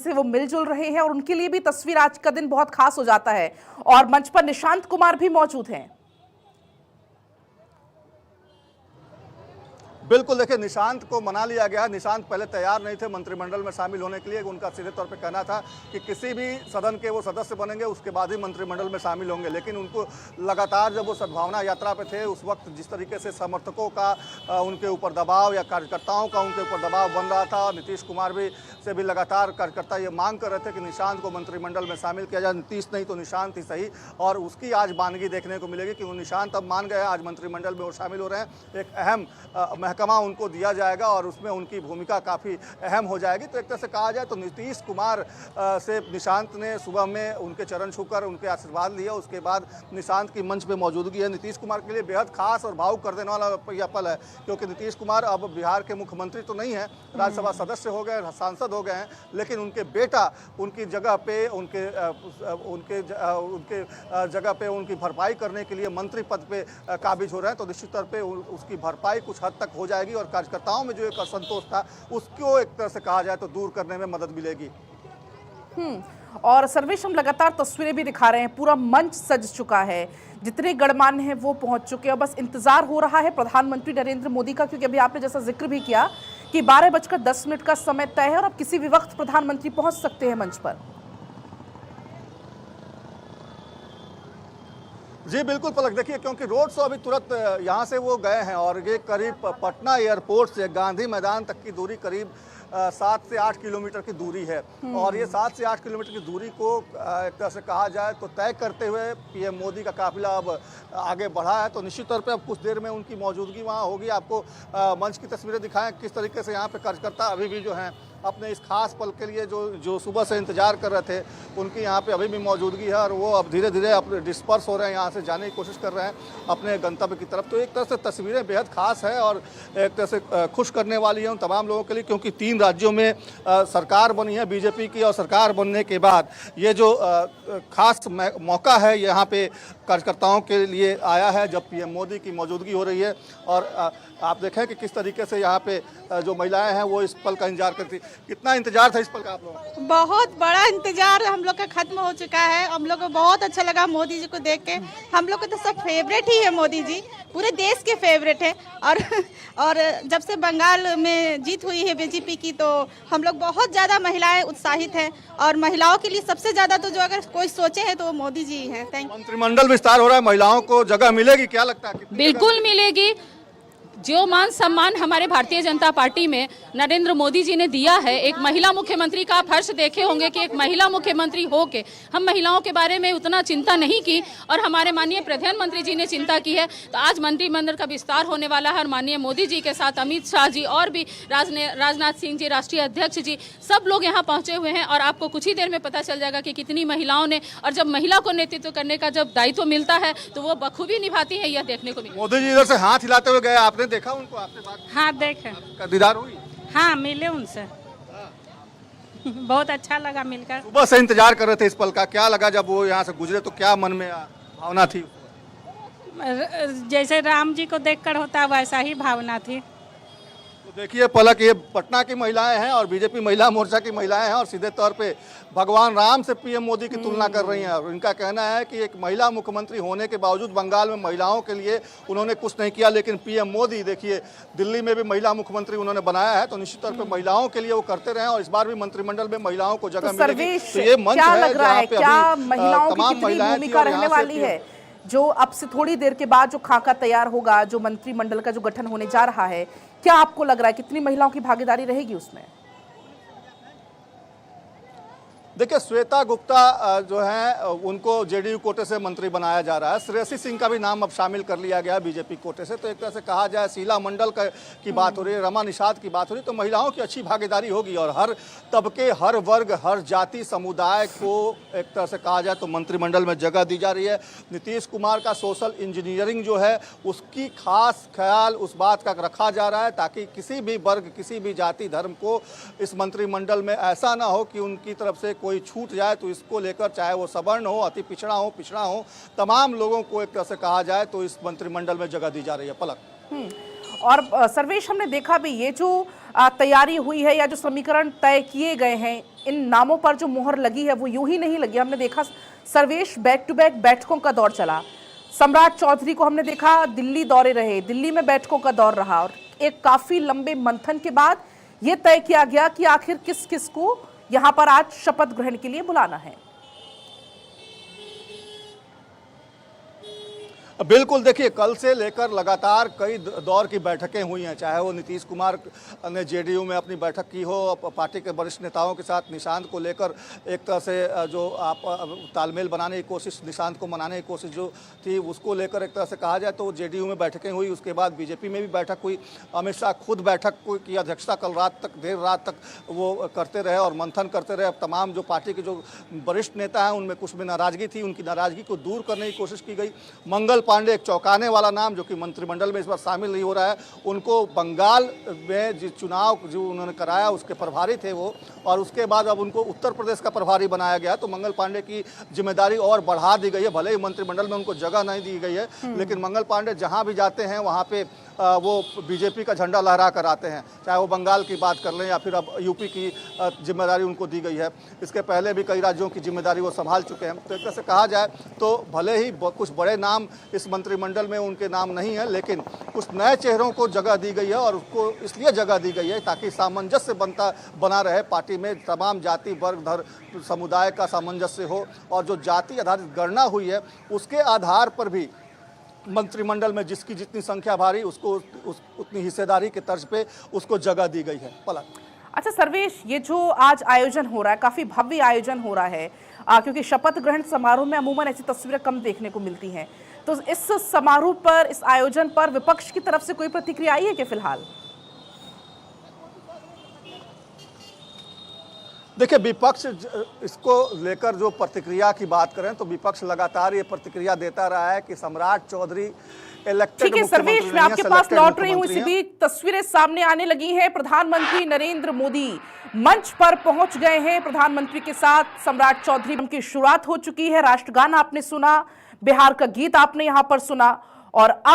से वो मिलजुल रहे हैं और उनके लिए भी तस्वीर आज का दिन बहुत खास हो जाता है। और मंच पर निशांत कुमार भी मौजूद हैं। बिल्कुल, देखिए निशांत को मना लिया गया। निशांत पहले तैयार नहीं थे मंत्रिमंडल में शामिल होने के लिए। उनका सीधे तौर पे कहना था कि किसी भी सदन के वो सदस्य बनेंगे उसके बाद ही मंत्रिमंडल में शामिल होंगे। लेकिन उनको लगातार जब वो सद्भावना यात्रा पे थे उस वक्त जिस तरीके से समर्थकों का उनके ऊपर दबाव या कार्यकर्ताओं का उनके ऊपर दबाव बन रहा था, नीतीश कुमार से भी लगातार कार्यकर्ता ये मांग कर रहे थे कि निशांत को मंत्रिमंडल में शामिल किया जाए। नीतीश नहीं तो निशांत ही सही, और उसकी आज मानगी देखने को मिलेगी कि वो निशांत अब मान गए, आज मंत्रिमंडल में वो शामिल हो रहे हैं। एक अहम महकमा उनको दिया जाएगा और उसमें उनकी भूमिका काफ़ी अहम हो जाएगी। तो एक तरह से कहा जाए तो नीतीश कुमार से निशांत ने सुबह में उनके चरण छूकर उनके आशीर्वाद लिया। उसके बाद निशांत की मंच पे मौजूदगी है नीतीश कुमार के लिए बेहद खास और भावुक कर देने वाला यह पल है, क्योंकि नीतीश कुमार अब बिहार के मुख्यमंत्री तो नहीं है, राज्यसभा सदस्य हो गए, सांसद हो गए हैं, लेकिन उनके बेटा उनकी जगह पे उनके जगह पे उनकी भरपाई करने के लिए मंत्री पद पे काबिज हो रहे हैं। तो निश्चित तौर पे उसकी भरपाई कुछ हद तक हो जाएगी और कार्यकर्ताओं में जो एक असंतोष था उसको एक तरह से कहा जाए तो दूर करने में मदद मिलेगी। और सर्वेश, हम लगातार तस्वीरें भी दिखा रहे हैं, पूरा मंच सज चुका है, जितने गणमान्य हैं वो पहुंच चुके हैं। बस इंतजार हो रहा है प्रधानमंत्री नरेंद्र मोदी का, क्योंकि अभी आपने जैसा जिक्र भी किया कि 12:10 का समय तय है और अब किसी भी वक्त प्रधानमंत्री पहुंच सकते हैं मंच पर। जी बिल्कुल पलक, देखिए क्योंकि रोड शो अभी तुरंत यहाँ से वो गए हैं और ये करीब पटना एयरपोर्ट से गांधी मैदान तक की दूरी करीब 7 से 8 किलोमीटर की दूरी है। और ये 7 से 8 किलोमीटर की दूरी को एक तरह से कहा जाए तो तय करते हुए पीएम मोदी का काफिला अब आगे बढ़ा है। तो निश्चित तौर पे अब कुछ देर में उनकी मौजूदगी वहाँ होगी। आपको मंच की तस्वीरें दिखाएं किस तरीके से यहाँ पे कार्यकर्ता अभी भी जो हैं अपने इस खास पल के लिए जो सुबह से इंतजार कर रहे थे उनकी यहाँ पे अभी भी मौजूदगी है और वो अब धीरे धीरे अपने डिस्पर्स हो रहे हैं, यहाँ से जाने की कोशिश कर रहे हैं अपने गंतव्य की तरफ। तो एक तरह से तस्वीरें बेहद खास है और एक तरह से खुश करने वाली है उन तमाम लोगों के लिए, क्योंकि 3 राज्यों में सरकार बनी है बीजेपी की और सरकार बनने के बाद ये जो खास मौका है यहाँ पे कार्यकर्ताओं के लिए आया है जब पीएम मोदी की मौजूदगी हो रही है। और आप देखें कि किस तरीके से यहाँ पे जो महिलाएं हैं वो इस पल का इंतजार करती। कितना इंतजार था इस पल का आप लोगों को? बहुत बड़ा इंतजार हम लोग का खत्म हो चुका है। हम लोग को बहुत अच्छा लगा मोदी जी को देख के। हम लोग को तो सब फेवरेट ही है, मोदी जी पूरे देश के फेवरेट है। और जब से बंगाल में जीत हुई है बीजेपी की तो हम लोग बहुत ज़्यादा महिलाएं उत्साहित हैं और महिलाओं के लिए सबसे ज़्यादा तो जो अगर कोई सोचे है तो वो मोदी जी हैं। Thank you. मंत्रिमंडल विस्तार हो रहा है, महिलाओं को जगह मिलेगी, क्या लगता है? बिल्कुल मिलेगी। जो मान सम्मान हमारे भारतीय जनता पार्टी में नरेंद्र मोदी जी ने दिया है, एक महिला मुख्यमंत्री का आप हर्ष देखे होंगे कि एक महिला मुख्यमंत्री हो के हम महिलाओं के बारे में उतना चिंता नहीं की और हमारे माननीय प्रधानमंत्री जी ने चिंता की है। तो आज मंत्रिमंडल का विस्तार होने वाला है और माननीय मोदी जी के साथ अमित शाह जी और भी राजनाथ सिंह जी, राष्ट्रीय अध्यक्ष जी, सब लोग यहाँ पहुंचे हुए हैं। और आपको कुछ ही देर में पता चल जाएगा कि कितनी महिलाओं ने, और जब महिला को नेतृत्व करने का जब दायित्व मिलता है तो वो बखूबी निभाती है, यह देखने को मिला। मोदी जी इधर से हाथ हिलाते हुए गए, आपने देखा उनको? आपसे बात? हाँ देखे, दीदार हुई? हाँ मिले उनसे, बहुत अच्छा लगा मिलकर। सुबह से इंतजार कर रहे थे इस पल का, क्या लगा जब वो यहाँ से गुजरे तो क्या मन में भावना थी? जैसे राम जी को देखकर होता वैसा ही भावना थी। तो देखिए पलक, ये पटना की महिलाएं हैं और बीजेपी महिला मोर्चा की महिलाएं हैं और सीधे तौर पे भगवान राम से पीएम मोदी की तुलना कर रही हैं। और इनका कहना है कि एक महिला मुख्यमंत्री होने के बावजूद बंगाल में महिलाओं के लिए उन्होंने कुछ नहीं किया, लेकिन पीएम मोदी देखिए दिल्ली में भी महिला मुख्यमंत्री उन्होंने बनाया है। तो निश्चित तौर पर महिलाओं के लिए वो करते रहे और इस बार भी मंत्रिमंडल में महिलाओं को जगह मिलेगी। तो ये मंच है जहाँ पे तमाम महिलाएं रहने वाली है। जो अब से थोड़ी देर के बाद जो खाका तैयार होगा, जो मंत्रिमंडल का जो गठन होने जा रहा है, क्या आपको लग रहा है कितनी महिलाओं की भागीदारी रहेगी उसमें? देखिए श्वेता गुप्ता जो है उनको जेडीयू कोटे से मंत्री बनाया जा रहा है। श्रेयसी सिंह का भी नाम अब शामिल कर लिया गया बीजेपी कोटे से। तो एक तरह से कहा जाए शीला मंडल की बात हो रही है, रमा निषाद की बात हो रही है। तो महिलाओं की अच्छी भागीदारी होगी और हर तबके, हर वर्ग, हर जाति समुदाय को एक तरह से कहा जाए तो मंत्रिमंडल में जगह दी जा रही है। नीतीश कुमार का सोशल इंजीनियरिंग जो है उसकी खास ख्याल उस बात का रखा जा रहा है ताकि किसी भी वर्ग, किसी भी जाति धर्म को इस मंत्रिमंडल में ऐसा ना हो कि उनकी तरफ से कोई छूट जाए। तो इसको लेकर चाहे वो सवर्ण हो, अति पिछड़ा हो, तमाम लोगों को एक तरह से कहा जाए तो इस मंत्रिमंडल में जगह दी जा रही है। पलक। और सर्वेश, हमने देखा भी ये जो तैयारी हुई है या जो समीकरण तय किए गए हैं, इन नामों पर जो मुहर लगी है वो यूं ही नहीं लगी। हमने देखा सर्वेश बैक टू बैक बैठकों का दौर चला। सम्राट चौधरी को हमने देखा दिल्ली दौरे रहे, दिल्ली में बैठकों का दौर रहा और एक काफी लंबे मंथन के बाद ये तय किया गया कि आखिर किस किस को यहां पर आज शपथ ग्रहण के लिए बुलाना है। बिल्कुल, देखिए कल से लेकर लगातार कई दौर की बैठकें हुई हैं, चाहे वो नीतीश कुमार ने जेडीयू में अपनी बैठक की हो, पार्टी के वरिष्ठ नेताओं के साथ निशांत को लेकर एक तरह से जो आप तालमेल बनाने की कोशिश, निशांत को मनाने की कोशिश जो थी उसको लेकर एक तरह से कहा जाए तो जेडीयू में बैठकें हुई। उसके बाद बीजेपी में भी बैठक हुई। अमित शाह खुद बैठक की अध्यक्षता कल रात तक, देर रात तक वो करते रहे और मंथन करते रहे। अब तमाम जो पार्टी के जो वरिष्ठ नेता हैं उनमें कुछ में नाराजगी थी, उनकी नाराजगी को दूर करने की कोशिश की गई। मंगल पांडे, एक चौंकाने वाला नाम जो कि मंत्रिमंडल में इस बार शामिल नहीं हो रहा है, उनको बंगाल में जिस चुनाव जो उन्होंने कराया उसके प्रभारी थे वो, और उसके बाद अब उनको उत्तर प्रदेश का प्रभारी बनाया गया। तो मंगल पांडे की जिम्मेदारी और बढ़ा दी गई है। भले ही मंत्रिमंडल में उनको जगह नहीं दी गई है, लेकिन मंगल पांडे जहां भी जाते हैं वहां पे वो बीजेपी का झंडा लहरा कर आते हैं, चाहे वो बंगाल की बात कर लें या फिर अब यूपी की जिम्मेदारी उनको दी गई है। इसके पहले भी कई राज्यों की जिम्मेदारी वो संभाल चुके हैं। तो एक तरह से कहा जाए तो भले ही कुछ बड़े नाम इस मंत्रिमंडल में उनके नाम नहीं है, लेकिन कुछ नए चेहरों को जगह दी गई है और उसको इसलिए जगह दी गई है ताकि सामंजस्य बना रहे पार्टी में, तमाम जाति वर्ग धर्म समुदाय का सामंजस्य हो। और जो जाति आधारित गणना हुई है उसके आधार पर भी मंत्रिमंडल में जिसकी जितनी संख्या भारी उसको उतनी हिस्सेदारी के तर्ज पे उसको जगह दी गई है। पलक। अच्छा सर्वेश, ये जो आज आयोजन हो रहा है, काफी भव्य आयोजन हो रहा है, क्योंकि शपथ ग्रहण समारोह में अमूमन ऐसी तस्वीरें कम देखने को मिलती हैं, तो इस समारोह पर, इस आयोजन पर विपक्ष की तरफ से कोई प्रतिक्रिया आई है कि फिलहाल? देखिए, विपक्ष इसको लेकर जो प्रतिक्रिया की बात करें तो विपक्ष लगातार ये प्रतिक्रिया देता रहा है कि सम्राट चौधरी इलेक्टेड। ठीक है सर्वेश, मैं आपके पास लौट रही हूँ। इसी बीच तस्वीरें सामने आने लगी हैं। प्रधानमंत्री नरेंद्र मोदी मंच पर पहुंच गए हैं। प्रधानमंत्री के साथ सम्राट चौधरी की शुरुआत हो चुकी है। राष्ट्रगान आपने सुना, बिहार का गीत आपने यहां पर सुना और अब